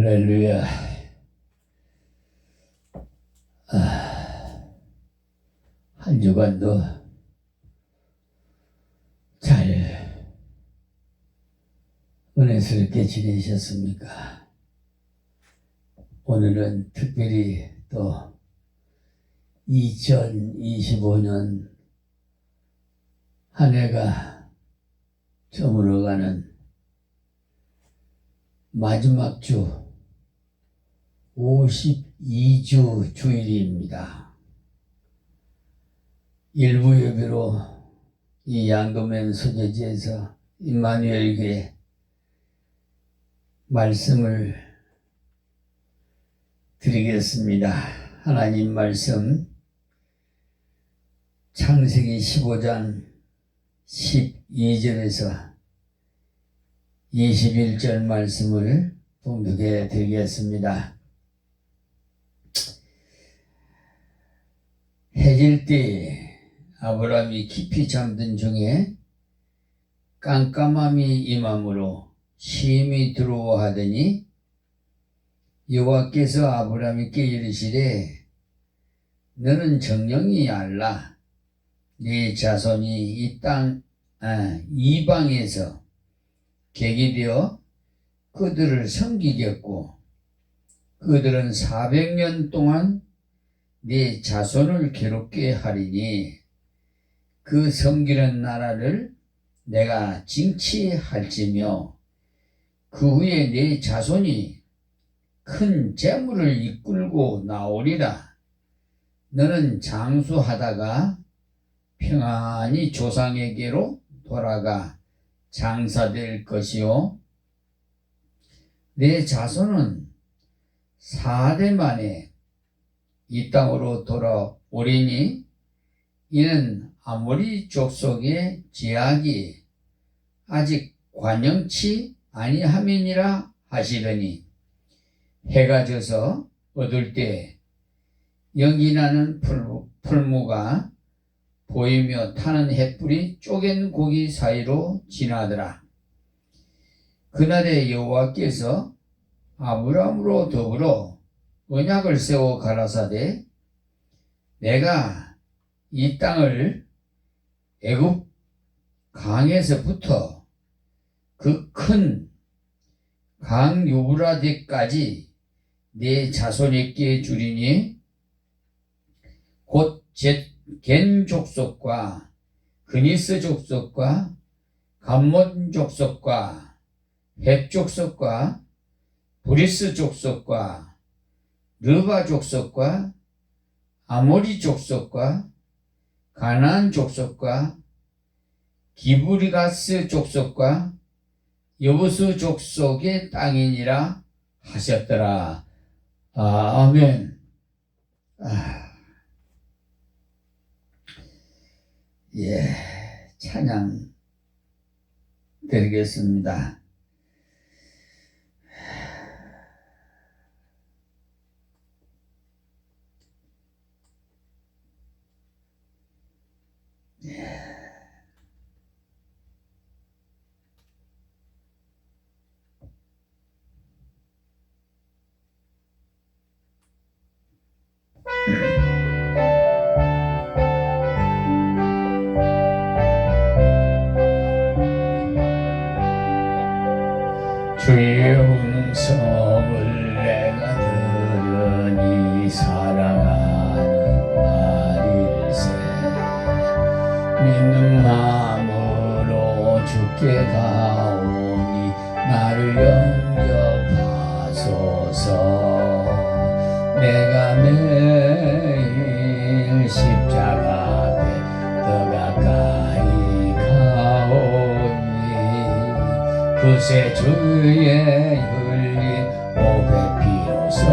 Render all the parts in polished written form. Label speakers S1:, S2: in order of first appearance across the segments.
S1: 할렐루야. 한 주간도 잘 은혜스럽게 지내셨습니까? 오늘은 특별히 또 2025년 한 해가 저물어가는 마지막 주 52주 주일입니다. 일부 예배로 이 양도면 소재지에서 임마누엘 교회 말씀을 드리겠습니다. 하나님 말씀 창세기 15장 12절에서 21절 말씀을 봉독해 드리겠습니다. 해질 때 아브라함이 깊이 잠든 중에 깜깜함이 임함으로 심히 두려워하더니 여호와께서 아브라함에게 이르시되 너는 정령이 알라. 네 자손이 이방에서 객이 되어 그들을 섬기겠고 그들은 400년 동안 네 자손을 괴롭게 하리니 그 섬기는 나라를 내가 징치할지며 그 후에 네 자손이 큰 재물을 이끌고 나오리라. 너는 장수하다가 평안히 조상에게로 돌아가 장사될 것이요 내 자손은 4대 만에 이 땅으로 돌아오리니 이는 아모리 족속의 제약이 아직 관영치 아니함이니라 하시더니 해가 져서 어둘 때 연기 나는 풀무가 보이며 타는 햇불이 쪼갠 고기 사이로 지나더라. 그날에 여호와께서 아브라함으로 더불어 언약을 세워 가라사대 내가 이 땅을 애굽 강에서부터 그 큰 강 유브라데까지 내 자손에게 주리니 곧 겐 족속과 그니스 족속과 감몬 족속과 헷 족속과 브리스 족속과 르바 족속과 아모리 족속과 가나안 족속과 기브리가스 족속과 여부스 족속의 땅이니라 하셨더라. 아멘. 찬양 드리겠습니다. 주의 음성을 내가 들으니 사랑하는 날일세 믿는 마음으로 주께 가오니 나를 영접하소서. 내가 매일 십자가 앞에 더 가까이 가오니 그새 주의 흘린 보배 피로써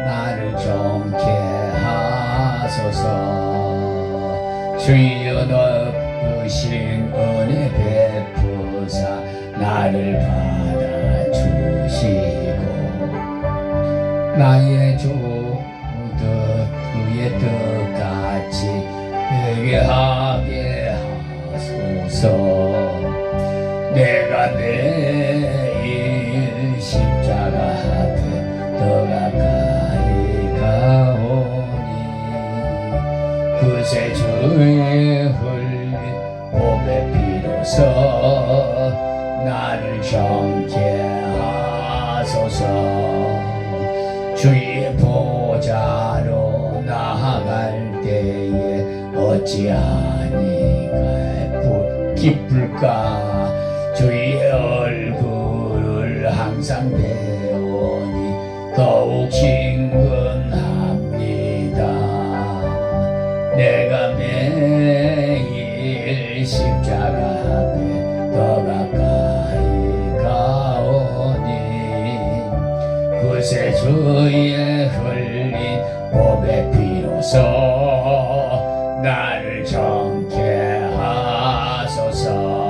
S1: 나를 정케 하소서. 주여 높으신 은혜 베푸사 나를 받아주시고 나의 주 그의 뜻같이 되게 하게 하소서. 내가 매일 십자가 그새 주의 흘린 보배 비로소 나를 정케 하소서. 주의 보좌로 나아갈 때에 어찌하니 기쁠까. 주의 얼굴을 항상 배우니 더욱 친근합니다. 내가 매일 십자가 앞에 더 가까이 가오니 그새 주의 흘린 보배 피로소 나를 정케 하소서.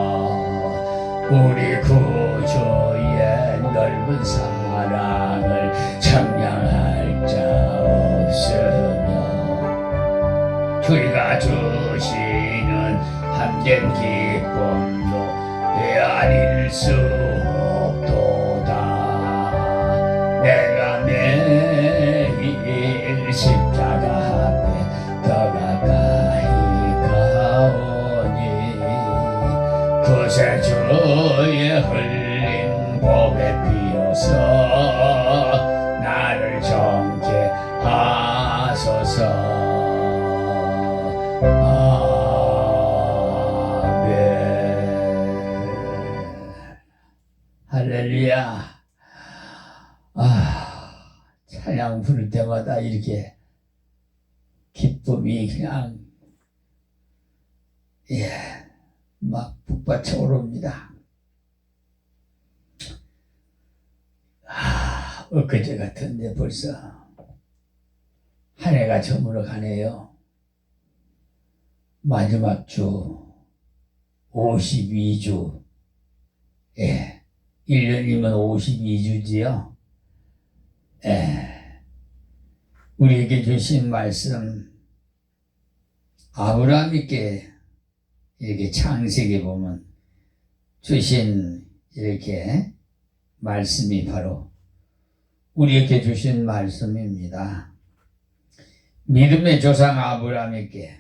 S1: 우리 구주의 넓은 사랑을 청량할 자 없으며 주가 주시는 참된 기쁨도 헤아릴 수 없도다. 내가 매일 십자가 앞에 더 가까이 가오니 그새 주의 흘린 보배 피로소 나를 정케 하소서. 아멘. 할렐루야. 찬양 부를 때마다 이렇게 기쁨이 그냥 막 북받쳐 오릅니다. 엊그제 같은데 벌써 한 해가 저물어 가네요. 마지막 주 52주 1년이면 52주지요. 우리에게 주신 말씀 아브라함께 이렇게 창세기 보면 주신 이렇게 말씀이 바로 우리에게 주신 말씀입니다. 믿음의 조상 아브라함에게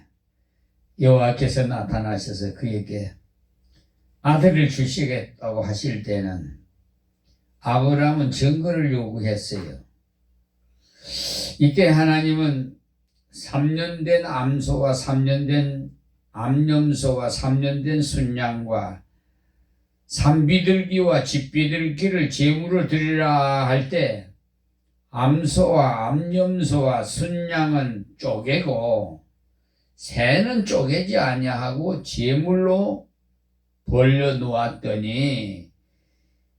S1: 여호와께서 나타나셔서 그에게 아들을 주시겠다고 하실 때는 아브라함은 증거를 요구했어요. 이때 하나님은 3년 된 암소와 3년 된 암염소와 3년 된 순양과 산비둘기와 집비둘기를 제물을 드리라 할 때 암소와 암염소와 순양은 쪼개고 새는 쪼개지 아니하고 제물로 벌려 놓았더니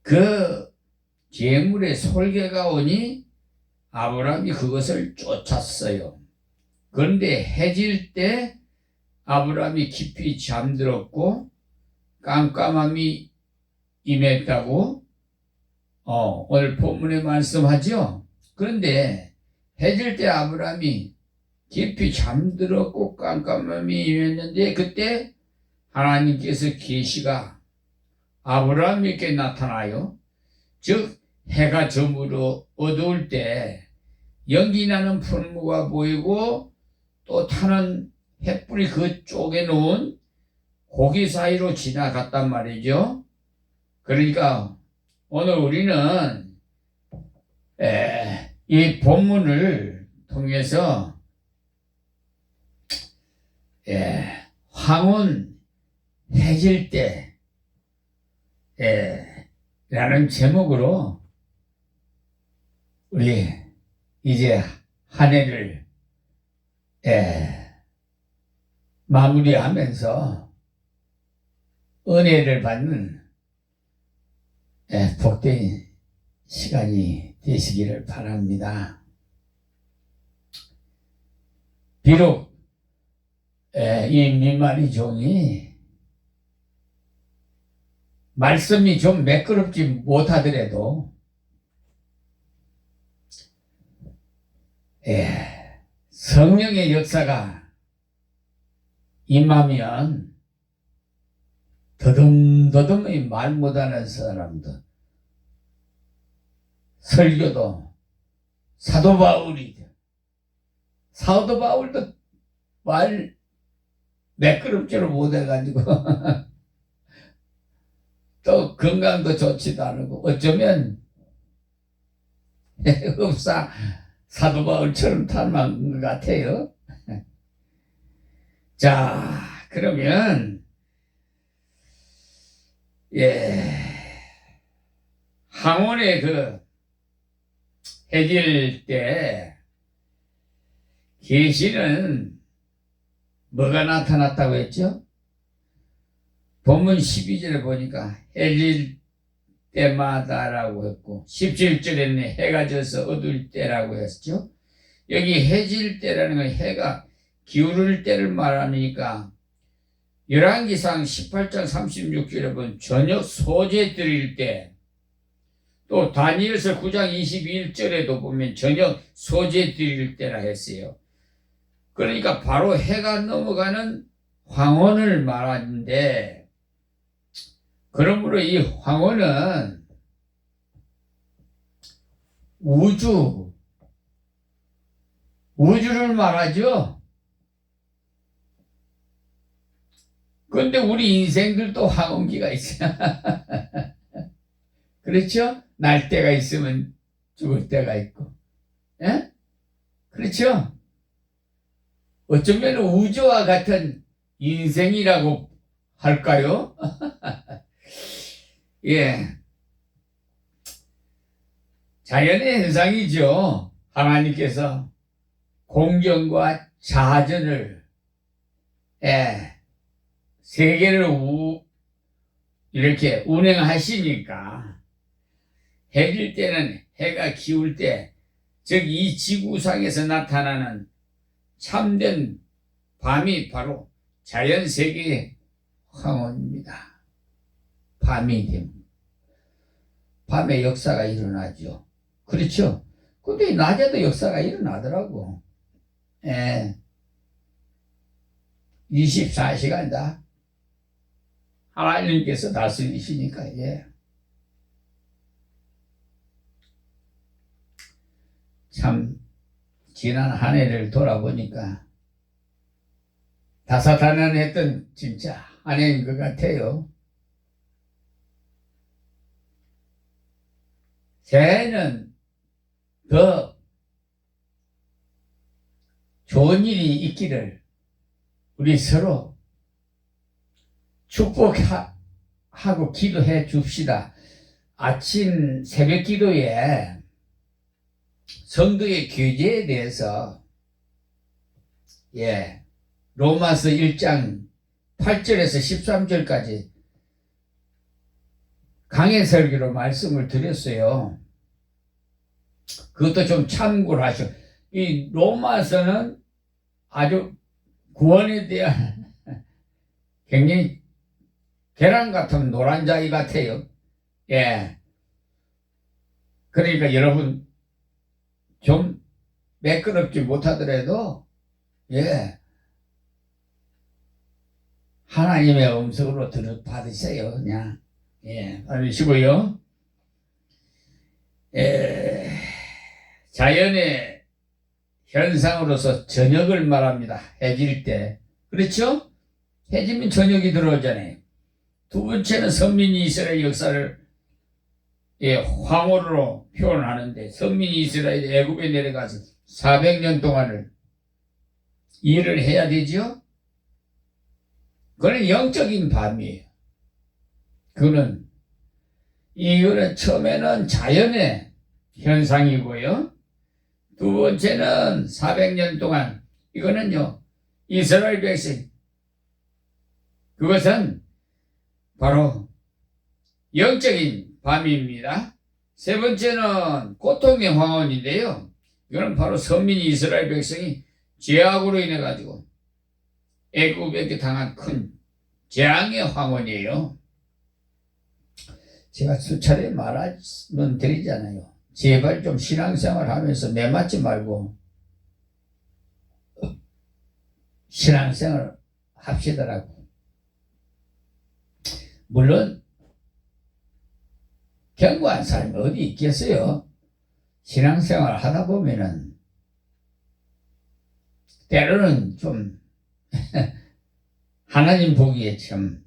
S1: 그 제물의 솔개가 오니 아브라함이 그것을 쫓았어요. 그런데 해질 때 아브라함이 깊이 잠들었고 깜깜함이 임했다고 오늘 본문에 말씀하죠. 그런데 해질 때 아브라함이 깊이 잠들었고 깜깜함이 임했는데 그때 하나님께서 계시가 아브라함에게 나타나요. 즉 해가 저물어 어두울 때 연기 나는 풀무가 보이고 또 타는 햇불이 그 쪽에 놓은 고기 사이로 지나갔단 말이죠. 그러니까 오늘 우리는 이 본문을 통해서 황혼 해질 때 라는 제목으로 우리 이제 한 해를 마무리하면서 은혜를 받는 복된 시간이 되시기를 바랍니다. 비록 이 민마리 종이 말씀이 좀 매끄럽지 못하더라도 성령의 역사가 임하면 더듬더듬이 말 못하는 사람도 설교도 사도 바울도 말 매끄럽지를 못해가지고 또 건강도 좋지도 않고 어쩌면 흡사 사도바울처럼 닮은 것 같아요. 자, 그러면 항원의 그 해질 때 계시는 뭐가 나타났다고 했죠? 본문 12절에 보니까 해질 때마다라고 했고 17절에는 해가 져서 어두울 때라고 했죠. 여기 해질 때라는 건 해가 기울을 때를 말하니까 열왕기상 18장 36절에 보면 저녁 소재 드릴 때, 또 다니엘서 9장 21절에도 보면 저녁 소재 드릴 때라 했어요. 그러니까 바로 해가 넘어가는 황혼을 말하는데, 그러므로 이 황혼은 우주를 말하죠. 그런데 우리 인생들도 황혼기가 있어요. 그렇죠? 날 때가 있으면 죽을 때가 있고, 예? 그렇죠? 어쩌면 우주와 같은 인생이라고 할까요? 예. 자연의 현상이죠. 하나님께서 공정과 자전을, 세계를 이렇게 운행하시니까 해질 때는 해가 기울 때, 즉 이 지구상에서 나타나는 참된 밤이 바로 자연세계의 황혼입니다. 밤이 되면 밤에 역사가 일어나죠. 그렇죠? 근데 낮에도 역사가 일어나더라고. 24시간 다 하나님께서 다스리시니까. 참 지난 한 해를 돌아보니까 다사다난했던 진짜 한 해인 것 같아요. 새해는 더 좋은 일이 있기를 우리 서로 축복하고 기도해 줍시다. 아침 새벽 기도에 성도의 교제에 대해서 로마서 1장 8절에서 13절까지 강해 설교로 말씀을 드렸어요. 그것도 좀 참고를 하시오. 이 로마서는 아주 구원에 대한 굉장히 계란 같은 노란자이 같아요. 그러니까 여러분 좀 매끄럽지 못하더라도 하나님의 음성으로 받으세요. 그냥 받으시고요. 자연의 현상으로서 저녁을 말합니다. 해질 때. 그렇죠? 해지면 저녁이 들어오잖아요. 두 번째는 선민이 이스라엘 역사를 황홀로 표현하는데, 선민이 이스라엘 애굽에 내려가서 400년 동안을 일을 해야 되죠. 그건 영적인 밤이에요. 이거는 처음에는 자연의 현상이고요. 두 번째는 400년 동안, 이거는요 이스라엘 백성, 그것은 바로 영적인 밤입니다. 세 번째는 고통의 황혼인데요, 이거는 바로 선민 이스라엘 백성이 죄악으로 인해 가지고 애굽에게 당한 큰 재앙의 황혼이에요. 제가 수차례 말씀은 드리잖아요. 제발 좀 신앙생활 하면서 매맞지 말고 신앙생활 합시더라고. 물론 견고한 사람이 어디 있겠어요. 신앙생활 하다 보면은 때로는 좀 하나님 보기에 참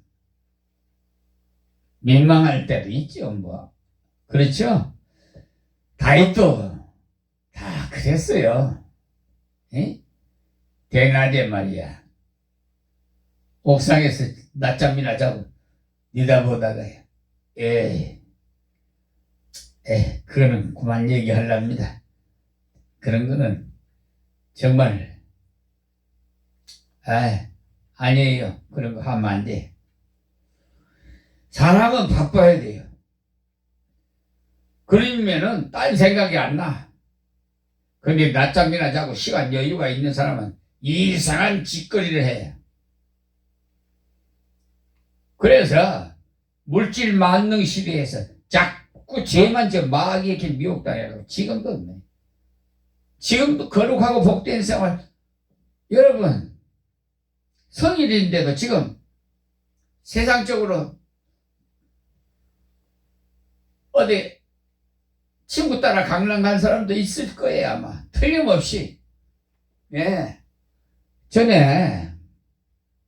S1: 민망할 때도 있죠, 뭐. 그렇죠? 다윗도 다 그랬어요. 에? 대낮에 말이야. 옥상에서 낮잠이나 자고 내다보다가 그거는 그만 얘기하랍니다. 그런 거는 정말 아니에요. 그런 거 하면 안 돼. 사람은 바빠야 돼요. 그러면은 딴 생각이 안 나. 근데 낮잠이나 자고 시간 여유가 있는 사람은 이상한 짓거리를 해. 그래서 물질 만능 시대에서 자꾸 죄만 저 마귀에게 미혹당해요. 지금도 없네. 지금도 거룩하고 복된 생활. 여러분 성일인데도 지금 세상적으로 어디 친구 따라 강남 간 사람도 있을 거예요, 아마. 틀림없이. 예. 전에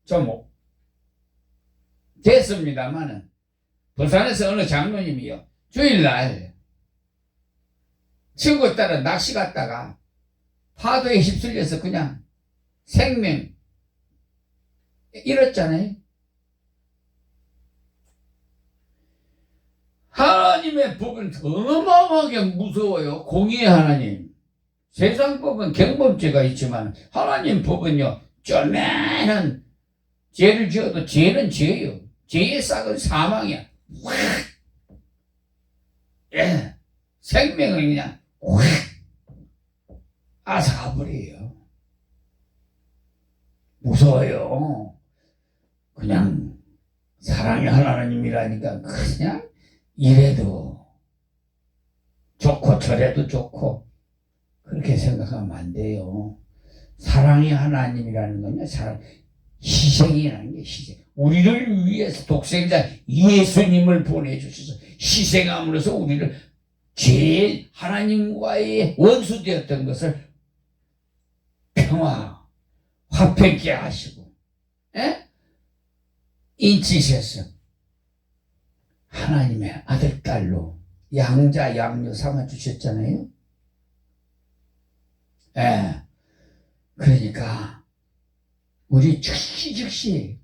S1: 좀 됐습니다만은 부산에서 어느 장로님이요. 주일날 친구 따라 낚시 갔다가 파도에 휩쓸려서 그냥 생명 잃었잖아요. 하나님의 법은 어마어마하게 무서워요. 공의의 하나님. 세상 법은 경범죄가 있지만 하나님 법은요. 쫄면한 죄를 지어도 죄는 죄예요. 죄의 싹은 사망이야. 확! 생명을 그냥 확! 앗아버려요. 무서워요. 그냥 사랑의 하나님이라니까 그냥 이래도 좋고 저래도 좋고 그렇게 생각하면 안 돼요. 사랑의 하나님이라는 건요, 희생이라는 게 희생. 우리를 위해서 독생자 예수님을 보내주셔서 희생함으로써 우리를 죄의 하나님과의 원수되었던 것을 평화, 화평케 하시고, 인치셔서 하나님의 아들, 딸로 양자, 양녀 삼아주셨잖아요. 그러니까 우리 즉시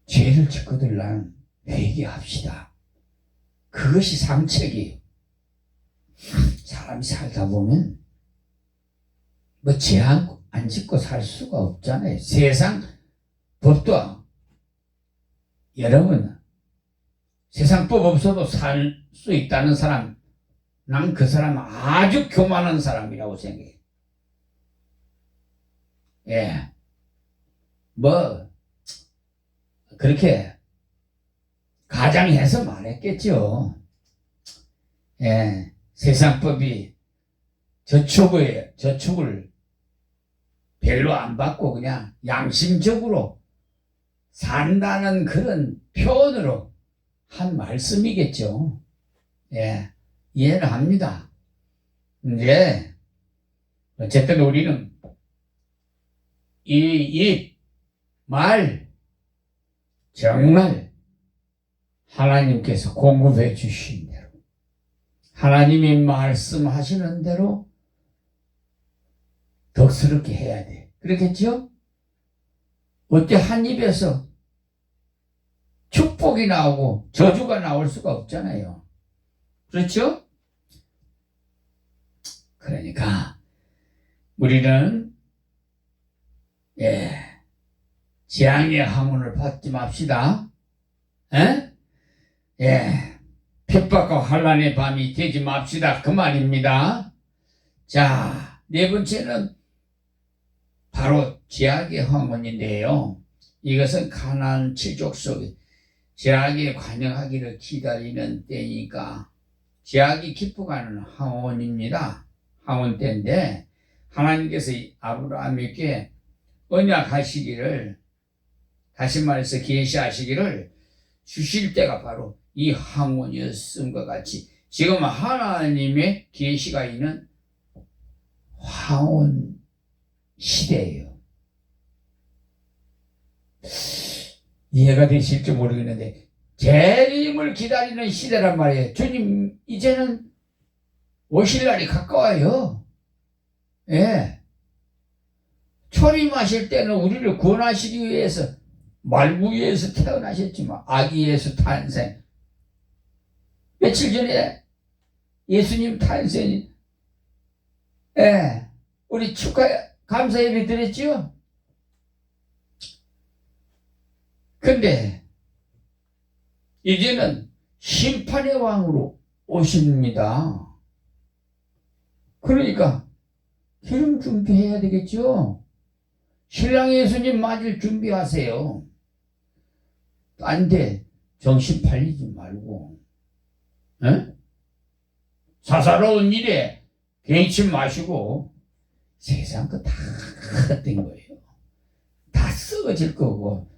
S1: 죄를 짓거들 난 회개합시다. 그것이 상책이에요. 사람이 살다 보면 뭐 죄 안 짓고 살 수가 없잖아요. 세상 법도 여러분 세상 법 없어도 살 수 있다는 사람, 난 그 사람 아주 교만한 사람이라고 생각해요. 뭐 그렇게 가장해서 말했겠죠. 세상법이 저축을 별로 안 받고 그냥 양심적으로 산다는 그런 표현으로 한 말씀이겠죠. 이해를 합니다. 어쨌든 우리는 이 말 정말 하나님께서 공급해 주신 대로 하나님이 말씀하시는 대로 덕스럽게 해야 돼. 그렇겠죠? 어때 한 입에서 축복이 나오고 저주가 나올 수가 없잖아요. 그렇죠? 그러니까 우리는 재앙의 항원을 받지 맙시다. 핍박과 환난의 밤이 되지 맙시다. 그 말입니다. 자, 네 번째는 바로 제약의 황혼인데요. 이것은 가나안 칠족 속에 제약이 관영하기를 기다리는 때니까 제약이 깊어가는 황혼입니다. 황혼 때인데 하나님께서 아브라함에게 언약하시기를, 다시 말해서 계시하시기를 주실 때가 바로 이 황혼이었음과 같이 지금 하나님의 계시가 있는 황혼 시대예요. 이해가 되실지 모르겠는데 재림을 기다리는 시대란 말이에요. 주님 이제는 오실 날이 가까워요. 예. 초림하실 때는 우리를 구원하시기 위해서 말구유에서 태어나셨지만 아기 예수 탄생. 며칠 전에 예수님 탄생, 예, 우리 축하 감사 예배 드렸지요. 근데 이제는 심판의 왕으로 오십니다. 그러니까 기름 준비해야 되겠죠. 신랑 예수님 맞을 준비하세요. 안 돼. 정신 팔리지 말고. 에? 사사로운 일에 개의치 마시고 세상 거 다 된 거예요. 다 썩어질 거고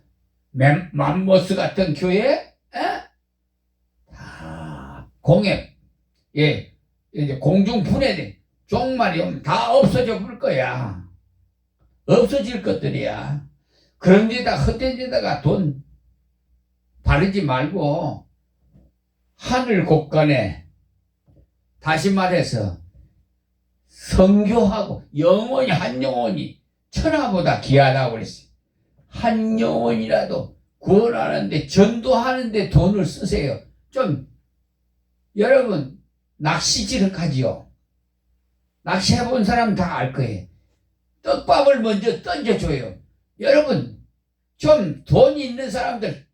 S1: 맘모스 같은 교회 다 공앱, 예, 이제 공중 분해된 종말이 오면 다 없어져 볼 거야. 없어질 것들이야. 그런 데다 헛된 데다가 돈 바르지 말고 하늘 곳간에 다시 말해서 선교하고 영혼이 한 영혼이 천하보다 귀하다고 그랬어요. 한 영혼이라도 구원하는데 전도하는데 돈을 쓰세요. 좀 여러분 낚시질을 하지요. 낚시해본 사람 다 알 거예요. 떡밥을 먼저 던져줘요. 여러분 좀 돈 있는 사람들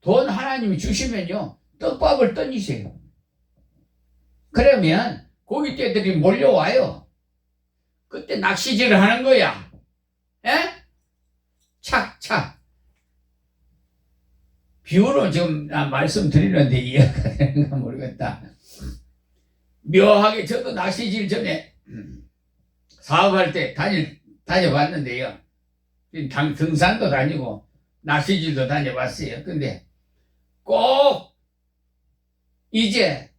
S1: 돈 하나님이 주시면요 떡밥을 던지세요. 그러면 고깃대들이 몰려와요. 그때 낚시질을 하는 거야. 에? 착착. 비유로 지금 말씀드리는데 이해가 되는가 모르겠다. 묘하게 저도 낚시질 전에 사업할 때 다녀봤는데요. 등산도 다니고 낚시질도 다녀봤어요. 근데 꼭 이제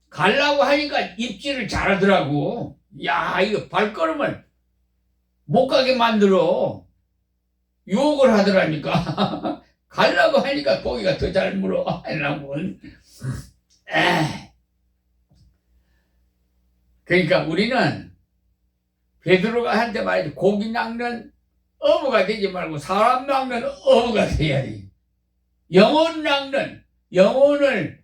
S1: 가려고 하니까 입질을 잘하더라고. 야, 이거 발걸음을 못 가게 만들어. 유혹을 하더라니까. 가려고 하니까 고기가 더 잘 물어. 하려고. 그러니까 우리는 베드로가 한테 말이지 고기 낚는 어부가 되지 말고 사람 낚는 어부가 돼야지. 영혼 낚는 영혼을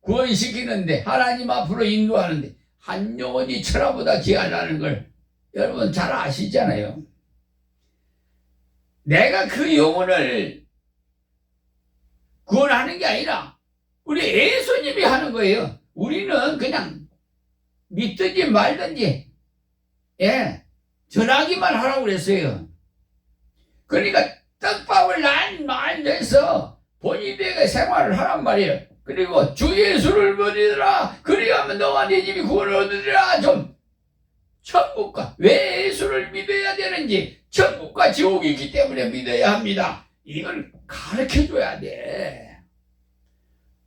S1: 구원시키는데 하나님 앞으로 인도하는데 한 영혼이 천하보다 귀하다는 걸 여러분 잘 아시잖아요. 내가 그 영혼을 구원하는 게 아니라 우리 예수님이 하는 거예요. 우리는 그냥 믿든지 말든지 전하기만 하라고 그랬어요. 그러니까 떡밥을 많이 내서 본인에게 생활을 하란 말이에요. 그리고 주 예수를 믿으라. 그리하면 너와 네 집이 구원을 얻으리라. 좀 천국과 왜 예수를 믿어야 되는지 천국과 지옥이 있기 때문에 믿어야 합니다. 이걸 가르쳐줘야 돼.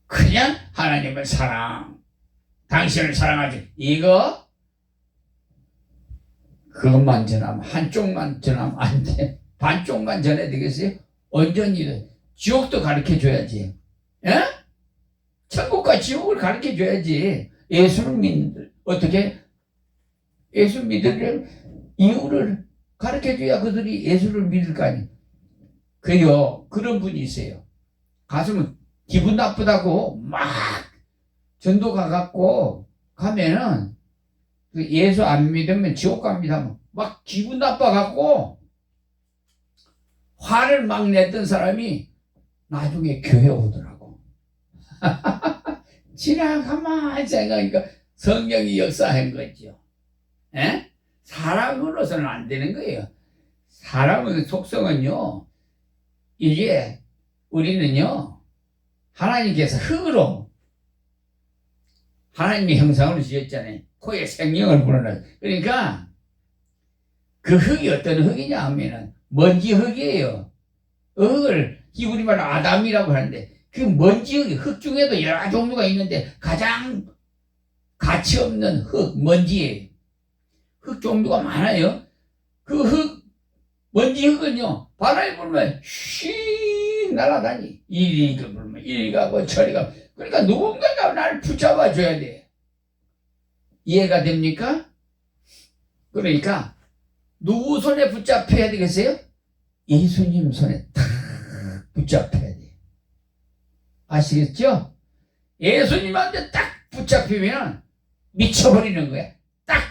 S1: 그냥 하나님을 당신을 사랑하지. 그것만 전하면 한쪽만 전하면 안 돼. 반쪽만 전해야 되겠어요? 온전히 지옥도 가르쳐줘야지. 예? 천국과 지옥을 가르쳐줘야지. 예수를 어떻게? 예수 믿으려면 이유를 가르쳐줘야 그들이 예수를 믿을 거 아니에요. 그런 분이 있어요. 가슴은 기분 나쁘다고 막 전도 가갖고 가면은 예수 안 믿으면 지옥 갑니다. 막 기분 나빠갖고 화를 막 냈던 사람이 나중에 교회 오더라고. 지나가만 생각하니까 성경이 역사한 거죠. 에? 사람으로서는 안 되는 거예요. 사람의 속성은요, 이게 우리는요, 하나님께서 흙으로 하나님의 형상으로 지었잖아요. 코에 생명을 불어넣어. 그러니까 그 흙이 어떤 흙이냐 하면은 먼지 흙이에요. 흙을 히브리말로 아담이라고 하는데 그 먼지 흙이 흙 중에도 여러 종류가 있는데 가장 가치 없는 흙, 먼지예요. 흙 종류가 많아요. 그 흙, 먼지 흙은요 바람이 불면 휘 휙 날아다니. 이리 그러면 이리 가고 저리 가고. 그러니까 누군가가 나를 붙잡아 줘야 돼. 이해가 됩니까? 그러니까 누구 손에 붙잡혀야 되겠어요? 예수님 손에 탁 붙잡혀야 돼. 아시겠죠? 예수님한테 딱 붙잡히면 미쳐버리는 거야. 딱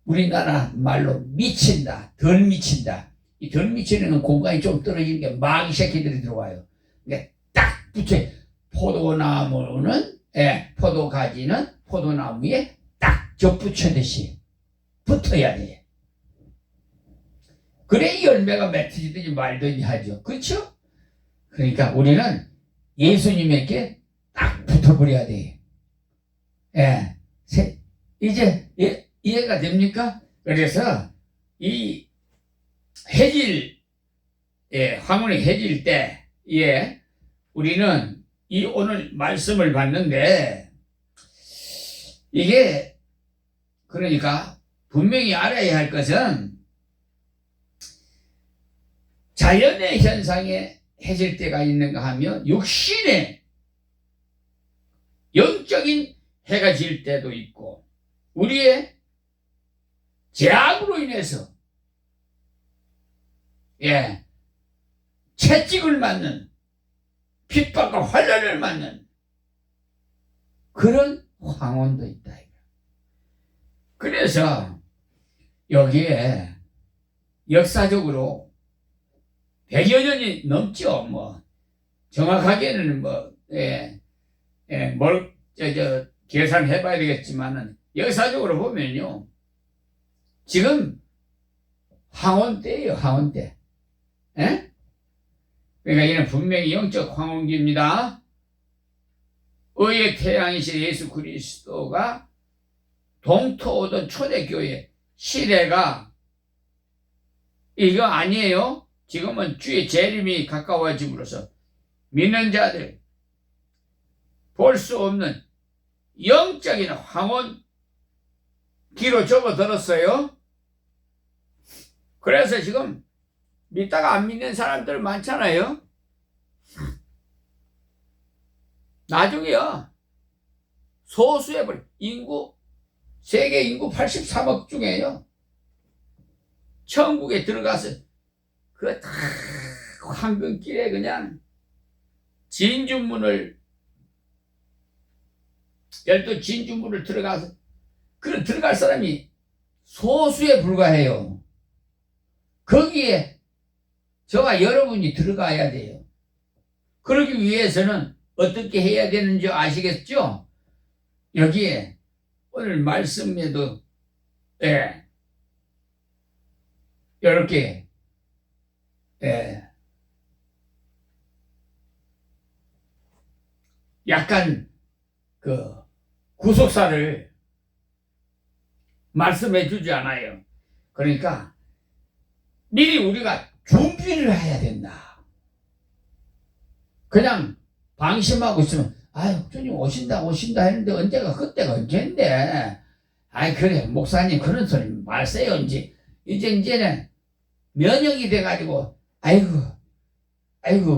S1: 우리나라 말로 미친다, 덜 미친다. 이 덜 미치는 건 공간이 좀 떨어지는 게 마귀 새끼들이 들어와요. 그러니까 딱 붙여. 포도나무는 포도가지는 포도나무에 딱 접붙여듯이 붙어야 돼. 그래 열매가 맺히든지 말든지 하죠. 그렇죠? 그러니까 우리는 예수님에게 딱 붙어버려야 돼. 이제 이해가 됩니까? 그래서 이 해질, 황혼이 해질 때, 우리는 이 오늘 말씀을 봤는데, 이게, 그러니까, 분명히 알아야 할 것은, 자연의 현상에 해질 때가 있는가 하면, 육신의 영적인 해가 질 때도 있고, 우리의 죄악으로 인해서, 채찍을 맞는, 핍박과 환난을 맞는 그런 황혼도 있다. 그래서 여기에 역사적으로 100여 년이 넘죠. 정확하게는 계산해 봐야 되겠지만은 역사적으로 보면요. 지금 황혼 때예요, 황혼 때. 그러니까 이는 분명히 영적 황혼기입니다. 의의 태양이신 예수 그리스도가 동토오던 초대교회 시대가 이거 아니에요. 지금은 주의 재림이 가까워짐으로써 믿는 자들 볼 수 없는 영적인 황혼기로 접어들었어요. 그래서 지금 믿다가 안 믿는 사람들 많잖아요. 나중에요. 소수의 세계 인구 83억 중에요. 천국에 들어가서 그 다 황금길에 그냥 열두 진주문을 들어가서 들어갈 사람이 소수에 불과해요. 거기에 저와 여러분이 들어가야 돼요. 그러기 위해서는 어떻게 해야 되는지 아시겠죠? 여기에 오늘 말씀에도 이렇게 약간 그 구속사를 말씀해 주지 않아요. 그러니까 미리 우리가 준비를 해야 된다. 그냥 방심하고 있으면 주님 오신다 했는데 그때가 언젠데 그래 목사님 그런 소리 말세요. 이제는 면역이 돼가지고 아이고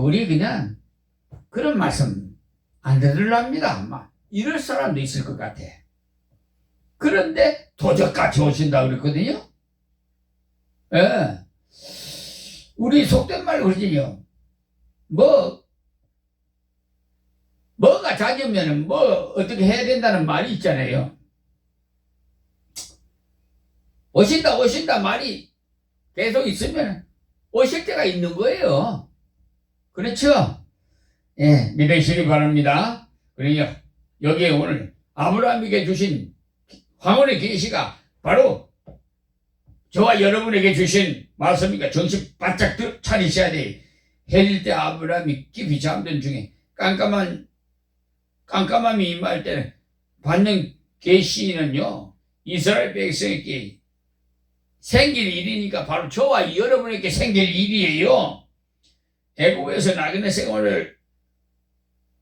S1: 우리 그냥 그런 말씀 안 들으랍니다. 아마 이럴 사람도 있을 것 같아. 그런데 도적같이 오신다 그랬거든요. 우리 속된 말로 그러지요. 뭐가 잦으면 어떻게 해야 된다는 말이 있잖아요. 오신다 말이 계속 있으면 오실 때가 있는 거예요. 그렇죠? 믿으시기 바랍니다. 그러니까 여기에 오늘 아브라함에게 주신 황혼의 계시가 바로 저와 여러분에게 주신 말씀이니까 정신 바짝 차리셔야 돼. 해질 때 아브라함이 깊이 잠든 중에 깜깜함이 임할 때는 받는 계시는요, 이스라엘 백성에게 생길 일이니까 바로 저와 여러분에게 생길 일이에요. 애국에서 나그네 생활을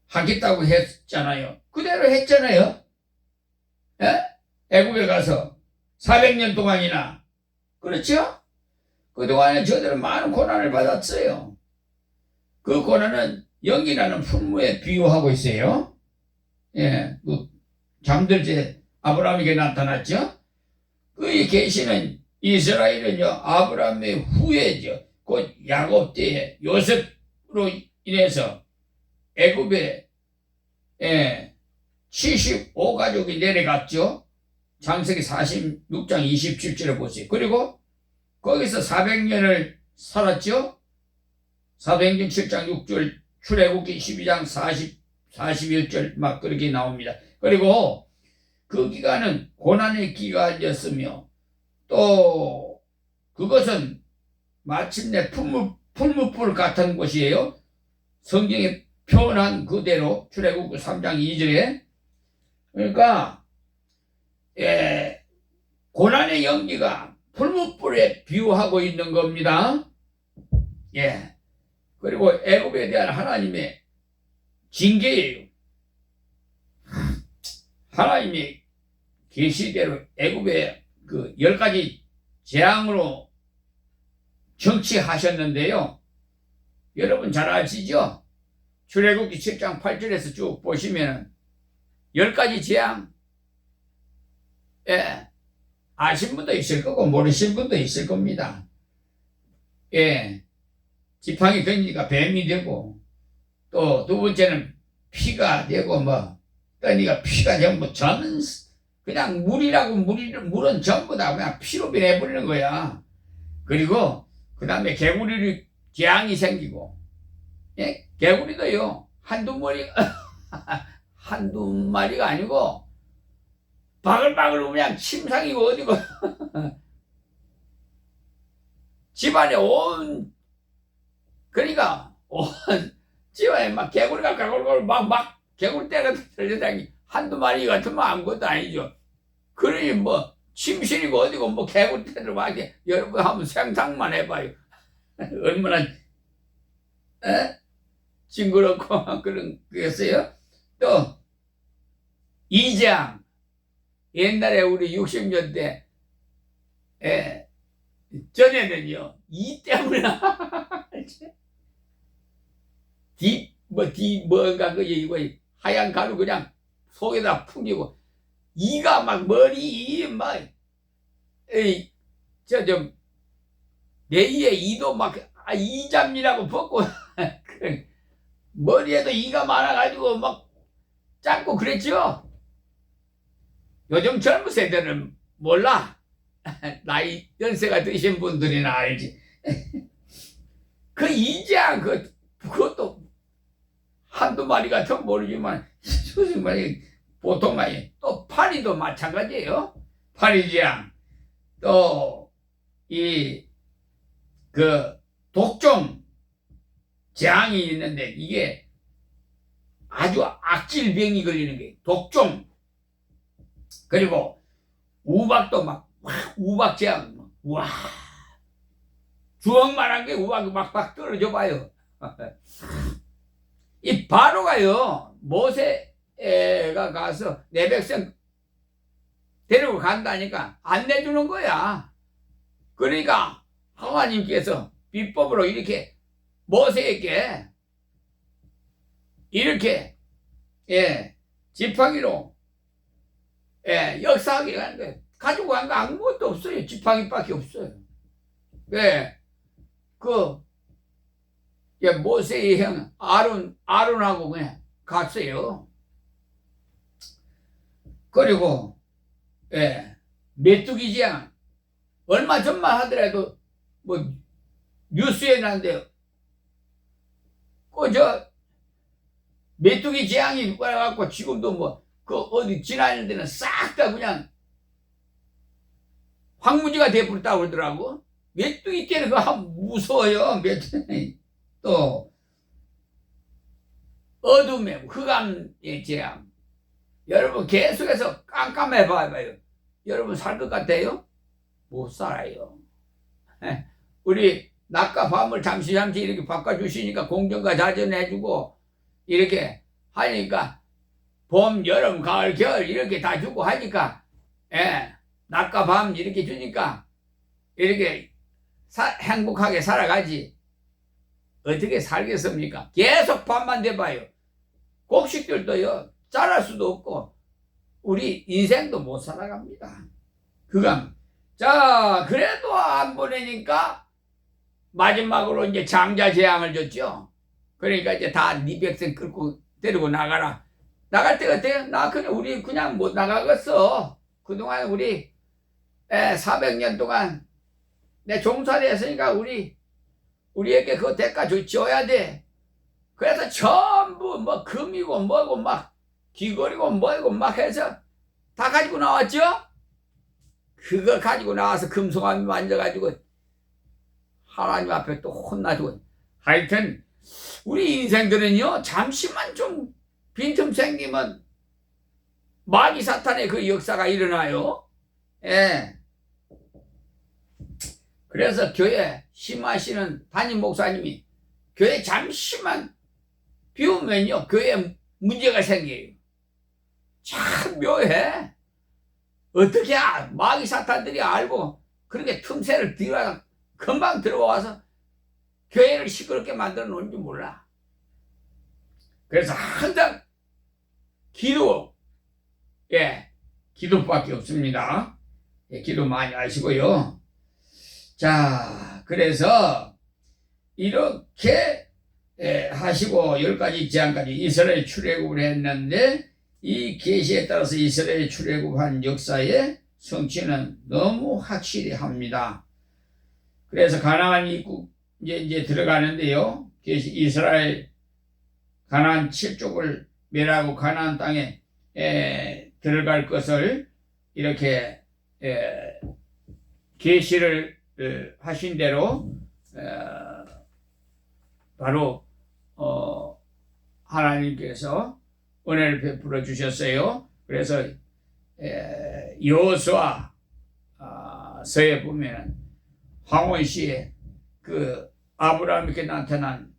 S1: 하겠다고 했잖아요. 그대로 했잖아요. 애국에 가서 400년 그렇죠? 그동안에 저들은 많은 고난을 받았어요. 그 고난은 연기라는 풍무에 비유하고 있어요. 예, 그 잠들때 아브라함에게 나타났죠. 그의 계시는 이스라엘은요, 아브라함의 후예죠. 곧 야곱 때에 요셉으로 인해서 애굽에 75가족이 내려갔죠. 창세기 46장 27절에 보세요. 그리고 거기서 400년을 살았죠. 400년 7장 6절, 출애굽기 12장 41절 막 그렇게 나옵니다. 그리고 그 기간은 고난의 기간이었으며 또 그것은 마침내 풀무불 같은 것이에요. 성경에 표현한 그대로 출애굽기 3장 2절에. 그러니까 고난의 연기가 풀무불에 비유하고 있는 겁니다. 예. 그리고 애굽에 대한 하나님의 징계예요. 하나님이 계시대로 애굽에 그 10가지 재앙으로 정치하셨는데요. 여러분 잘 아시죠? 출애굽기 7장 8절에서 쭉 보시면 10가지 재앙, 아신 분도 있을 거고 모르신 분도 있을 겁니다. 지팡이 던지니까 뱀이 되고, 또 두 번째는 피가 되고, 떠니까 피가 전부 그냥 물은 전부 다 그냥 피로 변해버리는 거야. 그리고 그 다음에 개구리 재앙이 생기고, 개구리도요 한두 마리가 아니고 바글바글 그냥 침상이고 어디고 집안에 그러니까 온 집안에 막 개구리가 가글가글 막 개구리 떼가 들려다니 한두 마리 같으면 아무것도 아니죠. 그러니 침실이고 어디고 개구리 떼들 막 여러분 한번 상상만 해봐요. 얼마나 징그럽고 그런 거였어요. 또 이장, 옛날에 우리 60년대 전에는요 이 때문에 뭔가 이거 하얀 가루 그냥 속에다 풍기고 이가 막 머리 내이에 이도 막 이잠이라고 벗고 머리에도 이가 많아가지고 막 작고 그랬죠. 요즘 젊은 세대는 몰라. 나이 연세가 드신 분들이나 알지. 그 이장 그것도 한두 마리 같으면 모르지만 보통 많이. 또 파리도 마찬가지예요. 파리지양. 또 독종 재앙이 있는데 이게 아주 악질병이 걸리는 게 독종. 그리고 우박도 우박 재앙. 와, 주먹만한 게 우박이 막 떨어져 봐요. 이 바로가요 모세가 가서 내 백성 데리고 간다니까 안 내주는 거야. 그러니까 하나님께서 비법으로 이렇게 모세에게 이렇게 지팡이로 역사하게 하는 거예요. 가지고 간 거 아무것도 없어요. 지팡이밖에 없어요. 모세의 형 아론하고 그냥 갔어요. 그리고 메뚜기 재앙 얼마 전만 하더라도 뉴스에 나는데 메뚜기 재앙이 와갖고 지금도 어디 지나는 데는 싹 다 그냥 황무지가 돼버렸다고 그러더라고. 메뚜기 때는 무서워요. 메뚜기. 또 어둠의 흑암의 재앙. 여러분 계속해서 깜깜해 봐봐요. 여러분 살 것 같아요? 못 살아요. 우리 낮과 밤을 잠시 이렇게 바꿔주시니까 공정과 자전해주고 이렇게 하니까 봄, 여름, 가을, 겨울 이렇게 다 주고 하니까 낮과 밤 이렇게 주니까 이렇게 행복하게 살아가지. 어떻게 살겠습니까? 계속 밥만 대봐요. 곡식들도요, 자랄 수도 없고, 우리 인생도 못 살아갑니다. 그건, 자, 그래도 안 보내니까, 마지막으로 이제 장자 재앙을 줬죠. 그러니까 이제 다 네 백성 끌고 데리고 나가라. 나갈 때가 돼. 우리 그냥 못 나가겠어. 그동안 우리 400년 동안 내 종살이 했으니까 우리에게 그 대가 줘야 돼. 그래서 전부 뭐 금이고 뭐고 막 귀걸이고 뭐고 막 해서 다 가지고 나왔죠? 그거 가지고 나와서 금송아미 만져가지고 하나님 앞에 또 혼나주고. 하여튼 우리 인생들은요, 잠시만 좀 빈틈 생기면 마귀 사탄의 그 역사가 일어나요. 예. 그래서 교회 심하시는 담임 목사님이 교회 잠시만 비우면요, 교회에 문제가 생겨요. 참 묘해. 어떻게 마귀 사탄들이 알고 그렇게 틈새를 들어가 금방 들어와서 교회를 시끄럽게 만들어 놓은지 몰라. 그래서 항상 기도밖에 없습니다. 기도 많이 하시고요. 자, 그래서 이렇게 하시고 10가지 재앙까지 이스라엘 출애굽을 했는데, 이 계시에 따라서 이스라엘 출애굽한 역사의 성취는 너무 확실히 합니다. 그래서 가나안 입국 이제 들어가는데요. 이스라엘 가나안 7족을 멸하고 가나안 땅에 들어갈 것을 이렇게 계시를 하신 대로 바로 하나님께서 은혜를 베풀어 주셨어요. 그래서 여호수아 서에 보면 황혼시에 그 아브라함에게 나타난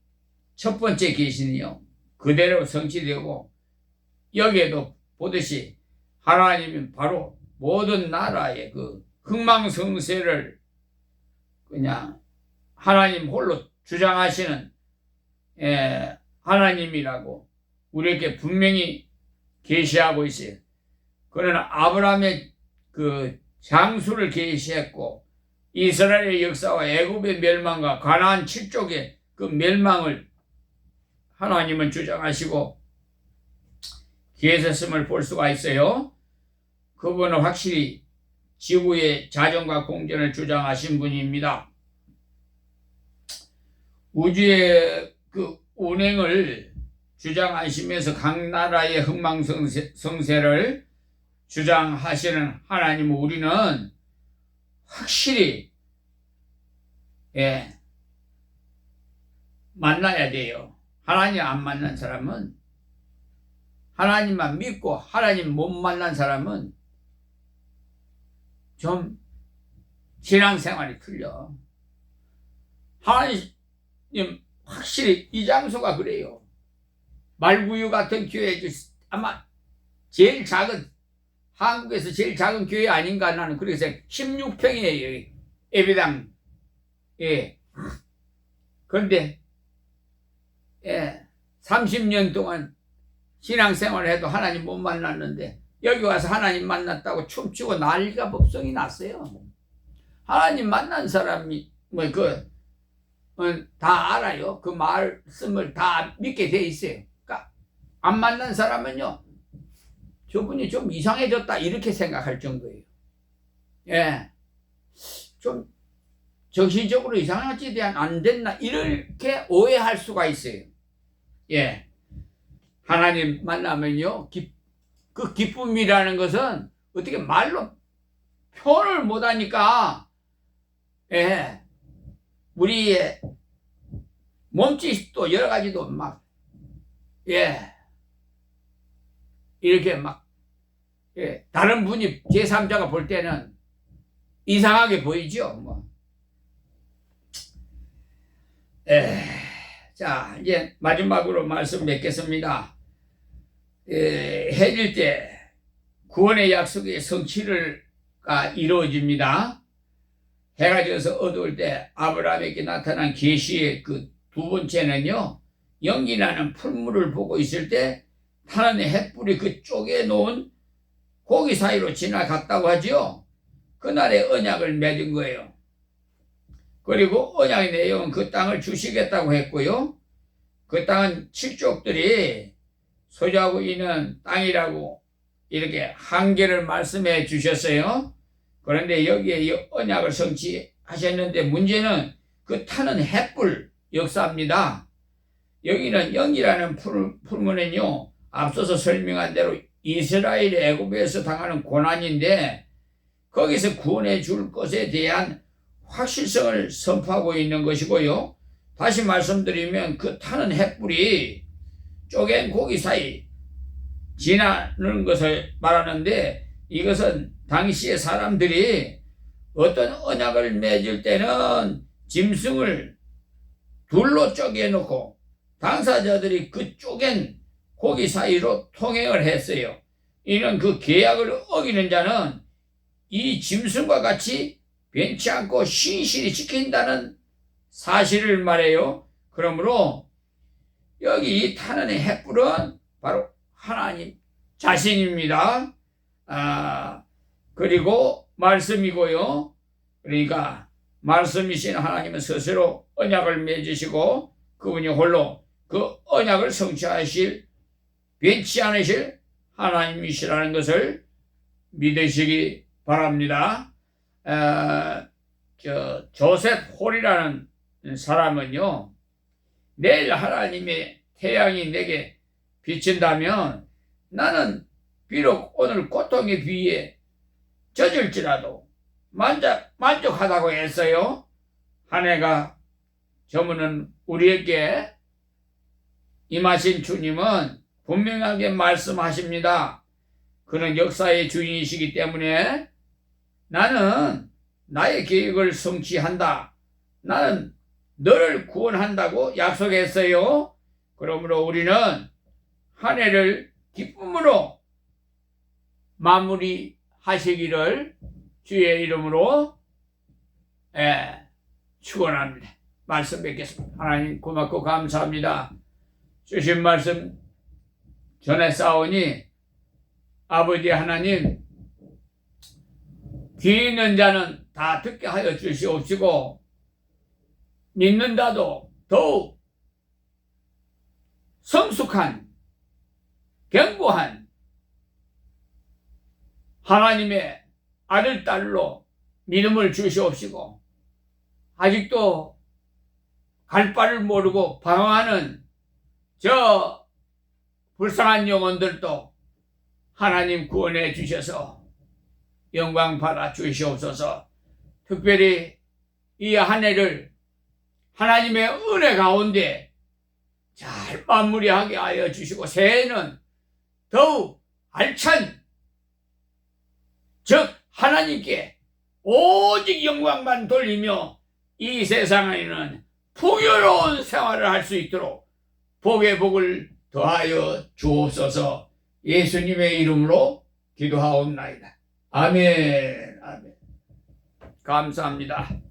S1: 첫 번째 계시는요, 그대로 성취되고, 여기에도 보듯이 하나님은 바로 모든 나라의 그 흥망성쇠를 그냥 하나님 홀로 주장하시는 하나님이라고 우리에게 분명히 계시하고 있어요. 그러나 아브라함의 그 장수를 계시했고, 이스라엘의 역사와 애굽의 멸망과 가나안 7족의 그 멸망을 하나님은 주장하시고 계셨음을 볼 수가 있어요. 그분은 확실히 지구의 자정과 공전을 주장하신 분입니다. 우주의 그 운행을 주장하시면서 각 나라의 흥망성쇠를 주장하시는 하나님을 우리는 확실히 만나야 돼요. 하나님 안 만난 사람은, 하나님만 믿고 하나님 못 만난 사람은 좀 신앙생활이 틀려. 하나님 확실히 이 장소가 그래요. 말구유 같은 교회, 아마 제일 작은, 한국에서 제일 작은 교회 아닌가, 나는 그렇게 생각해요. 16평이에요 예배당. 그런데 30년 동안 신앙생활을 해도 하나님 못 만났는데, 여기 와서 하나님 만났다고 춤추고 난리가 법석이 났어요. 하나님 만난 사람이 다 알아요. 그 말씀을 다 믿게 돼 있어요. 그러니까 안 만난 사람은요, 저분이 좀 이상해졌다 이렇게 생각할 정도예요. 좀 정신적으로 이상하지 안 됐나 이렇게 오해할 수가 있어요. 하나님 만나면요, 그 기쁨이라는 것은 어떻게 말로 표현을 못하니까, 우리의 몸짓도 여러 가지도 막, 이렇게 막, 다른 분이 제3자가 볼 때는 이상하게 보이죠, 뭐. 자, 이제 마지막으로 말씀 맺겠습니다. 해질 때 구원의 약속의 성취가 이루어집니다. 해가 져서 어두울 때 아브라함에게 나타난 계시의 그 두 번째는요, 연기 나는 풀물을 보고 있을 때 타는 햇불이 그 쪼개 놓은 고기 사이로 지나갔다고 하죠. 그날의 언약을 맺은 거예요. 그리고 언약의 내용은 그 땅을 주시겠다고 했고요. 그 땅은 칠족들이 소유하고 있는 땅이라고 이렇게 한계를 말씀해 주셨어요. 그런데 여기에 이 언약을 성취하셨는데 문제는 그 타는 햇불 역사입니다. 여기는 연기라는 풀무는요, 앞서서 설명한 대로 이스라엘이 애굽에서 당하는 고난인데 거기서 구원해 줄 것에 대한 확실성을 선포하고 있는 것이고요. 다시 말씀드리면 그 타는 햇불이 쪼갠 고기 사이 지나는 것을 말하는데, 이것은 당시의 사람들이 어떤 언약을 맺을 때는 짐승을 둘로 쪼개놓고 당사자들이 그 쪼갠 고기 사이로 통행을 했어요. 이는 그 계약을 어기는 자는 이 짐승과 같이 변치 않고 신실히 지킨다는 사실을 말해요. 그러므로 여기 이 타는 햇불은 바로 하나님 자신입니다. 그리고 말씀이고요. 그러니까 말씀이신 하나님은 스스로 언약을 맺으시고 그분이 홀로 그 언약을 성취하실, 변치 않으실 하나님이시라는 것을 믿으시기 바랍니다. 조셉 홀이라는 사람은요, 내일 하나님의 태양이 내게 비친다면 나는 비록 오늘 고통의 비에 젖을지라도 만족하다고 했어요. 한 해가 저무는 우리에게 임하신 주님은 분명하게 말씀하십니다. 그는 역사의 주인이시기 때문에 나는 나의 계획을 성취한다. 나는 너를 구원한다고 약속했어요. 그러므로 우리는 한 해를 기쁨으로 마무리하시기를 주의 이름으로 축원합니다. 말씀 뵙겠습니다. 하나님 고맙고 감사합니다. 주신 말씀 전했사오니 아버지 하나님, 귀 있는 자는 다 듣게 하여 주시옵시고 믿는다도 더욱 성숙한 견고한 하나님의 아들 딸로 믿음을 주시옵시고 아직도 갈 바를 모르고 방황하는 저 불쌍한 영혼들도 하나님 구원해 주셔서 영광 받아 주시옵소서. 특별히 이 한 해를 하나님의 은혜 가운데 잘 마무리하게 하여 주시고 새해는 더욱 알찬, 즉 하나님께 오직 영광만 돌리며 이 세상에는 풍요로운 생활을 할 수 있도록 복의 복을 더하여 주옵소서. 예수님의 이름으로 기도하옵나이다. 아멘. 아멘. 감사합니다.